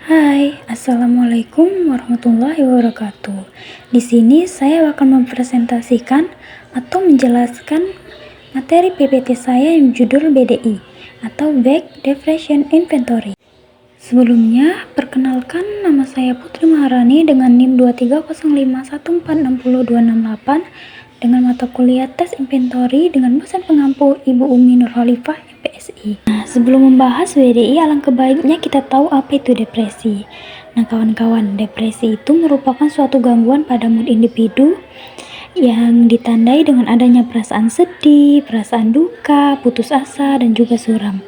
Hai, Assalamualaikum warahmatullahi wabarakatuh. Di sini saya akan mempresentasikan atau menjelaskan materi PPT saya yang judul BDI atau Back Depression Inventory. Sebelumnya, perkenalkan nama saya Putri Maharani dengan NIM 23051460268 dengan mata kuliah Tes Inventory dengan dosen pengampu Ibu Umi Nurholifah MPSI. Nah, sebelum membahas BDI, alangkah baiknya kita tahu apa itu depresi. Nah, kawan-kawan, depresi itu merupakan suatu gangguan pada mood individu yang ditandai dengan adanya perasaan sedih, perasaan duka, putus asa, dan juga suram.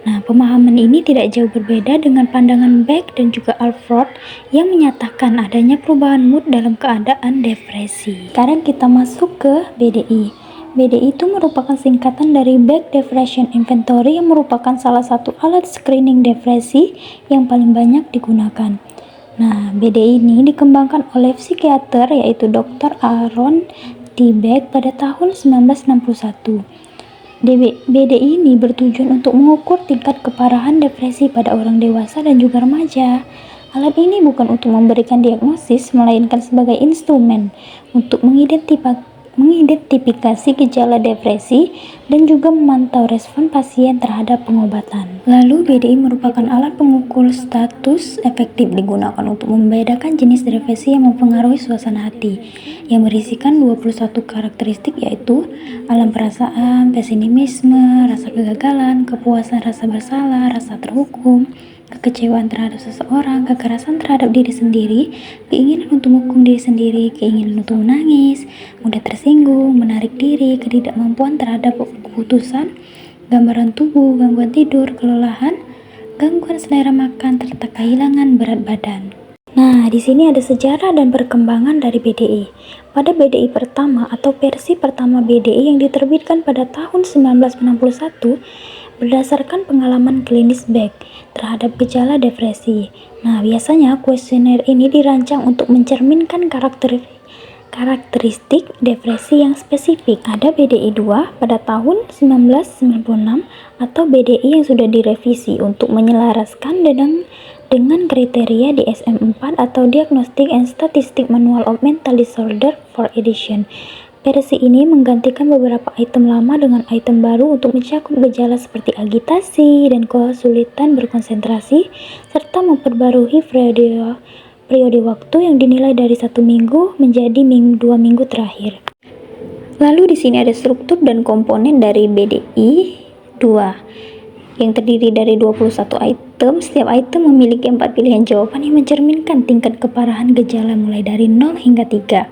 Nah, pemahaman ini tidak jauh berbeda dengan pandangan Beck dan juga Alford yang menyatakan adanya perubahan mood dalam keadaan depresi. Sekarang kita masuk ke BDI. BDI itu merupakan singkatan dari Back Depression Inventory yang merupakan salah satu alat screening depresi yang paling banyak digunakan. Nah, BDI ini dikembangkan oleh psikiater yaitu Dr. Aaron T. Beck pada tahun 1961. BDI ini bertujuan untuk mengukur tingkat keparahan depresi pada orang dewasa dan juga remaja. Alat ini bukan untuk memberikan diagnosis, melainkan sebagai instrumen untuk mengidentifikasi gejala depresi dan juga memantau respon pasien terhadap pengobatan. Lalu, BDI merupakan alat pengukur status efektif digunakan untuk membedakan jenis depresi yang mempengaruhi suasana hati, yang berisikan 21 karakteristik yaitu alam perasaan, pesimisme, rasa kegagalan, kepuasan rasa bersalah, rasa terhukum, kekecewaan terhadap seseorang, kekerasan terhadap diri sendiri, keinginan untuk menghukum diri sendiri, keinginan untuk menangis, mudah tersinggung, menarik diri, ketidakmampuan terhadap keputusan, gambaran tubuh, gangguan tidur, kelelahan, gangguan selera makan, serta kehilangan berat badan. Nah, di sini ada sejarah dan perkembangan dari BDI. Pada BDI pertama atau versi pertama BDI yang diterbitkan pada tahun 1961 berdasarkan pengalaman klinis Beck terhadap gejala depresi. Nah, biasanya kuesioner ini dirancang untuk mencerminkan karakteristik depresi yang spesifik. Ada BDI 2 pada tahun 1996 atau BDI yang sudah direvisi untuk menyelaraskan dengan kriteria DSM-4 atau Diagnostic and Statistic Manual of Mental Disorder 4 Edition. Versi ini menggantikan beberapa item lama dengan item baru untuk mencakup gejala seperti agitasi dan kesulitan berkonsentrasi, serta memperbarui periode waktu yang dinilai dari 1 minggu menjadi 2 minggu terakhir. Lalu di sini ada struktur dan komponen dari BDI 2 yang terdiri dari 21 item. Setiap item memiliki 4 pilihan jawaban yang mencerminkan tingkat keparahan gejala mulai dari 0 hingga 3.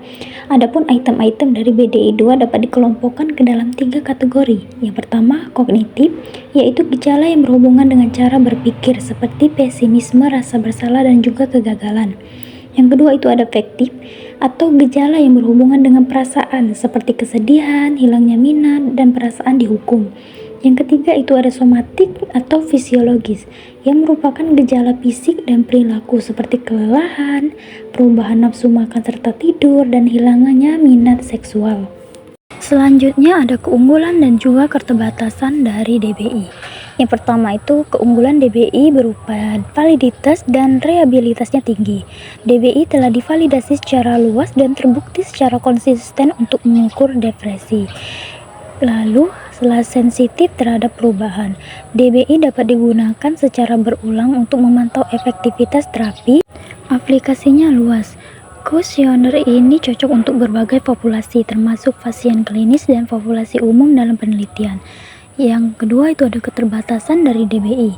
Adapun item-item dari BDI 2 dapat dikelompokkan ke dalam 3 kategori. Yang pertama, kognitif, yaitu gejala yang berhubungan dengan cara berpikir seperti pesimisme, rasa bersalah, dan juga kegagalan. Yang kedua itu ada afektif, atau gejala yang berhubungan dengan perasaan seperti kesedihan, hilangnya minat, dan perasaan dihukum. Yang ketiga itu ada somatik atau fisiologis, yang merupakan gejala fisik dan perilaku seperti kelelahan, perubahan nafsu makan serta tidur, dan hilangannya minat seksual. Selanjutnya ada keunggulan dan juga keterbatasan dari DBI. Yang pertama itu keunggulan DBI berupa validitas dan reliabilitasnya tinggi. DBI telah divalidasi secara luas dan terbukti secara konsisten untuk mengukur depresi. Lalu, setelah sensitif terhadap perubahan, DBI dapat digunakan secara berulang untuk memantau efektivitas terapi. Aplikasinya luas. Kuesioner ini cocok untuk berbagai populasi, termasuk pasien klinis dan populasi umum dalam penelitian. Yang kedua itu ada keterbatasan dari DBI.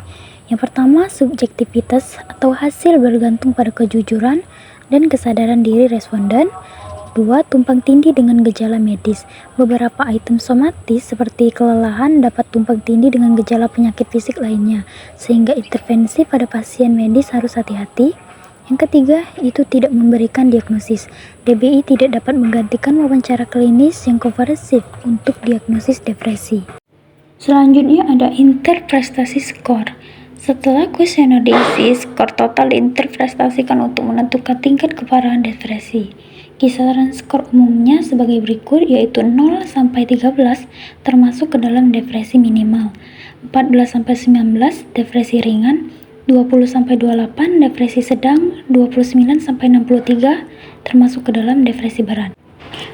Yang pertama, subjektivitas atau hasil bergantung pada kejujuran dan kesadaran diri responden. 2. Tumpang tindih dengan gejala medis. Beberapa item somatis seperti kelelahan dapat tumpang tindih dengan gejala penyakit fisik lainnya, sehingga intervensi pada pasien medis harus hati-hati. Yang ketiga, itu tidak memberikan diagnosis. DBI tidak dapat menggantikan wawancara klinis yang komprehensif untuk diagnosis depresi. Selanjutnya ada interprestasi skor. Setelah kuesioner diisi, skor total diinterpretasikan untuk menentukan tingkat keparahan depresi. Kisaran skor umumnya sebagai berikut, yaitu 0 sampai 13 termasuk ke dalam depresi minimal, 14 sampai 19 depresi ringan, 20-28, depresi sedang, 29-63, termasuk ke dalam depresi berat.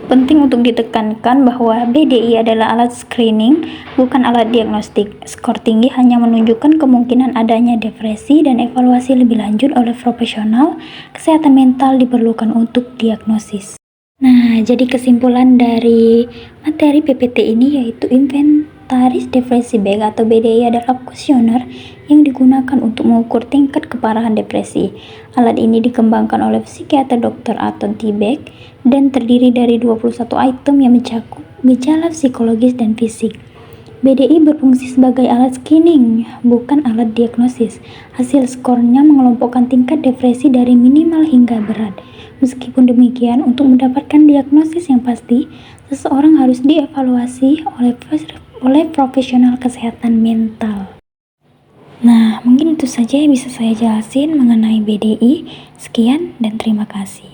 Penting untuk ditekankan bahwa BDI adalah alat screening, bukan alat diagnostik. Skor tinggi hanya menunjukkan kemungkinan adanya depresi dan evaluasi lebih lanjut oleh profesional kesehatan mental diperlukan untuk diagnosis. Nah, jadi kesimpulan dari materi PPT ini yaitu inventaris depresi baik atau BDI adalah kuesioner yang digunakan untuk mengukur tingkat keparahan depresi. Alat ini dikembangkan oleh psikiater Dr. Anton Tibek dan terdiri dari 21 item yang mencakup gejala psikologis dan fisik. BDI berfungsi sebagai alat screening, bukan alat diagnosis. Hasil skornya mengelompokkan tingkat depresi dari minimal hingga berat. Meskipun demikian, untuk mendapatkan diagnosis yang pasti, seseorang harus dievaluasi oleh profesional kesehatan mental. Nah, mungkin itu saja yang bisa saya jelasin mengenai BDI. Sekian dan terima kasih.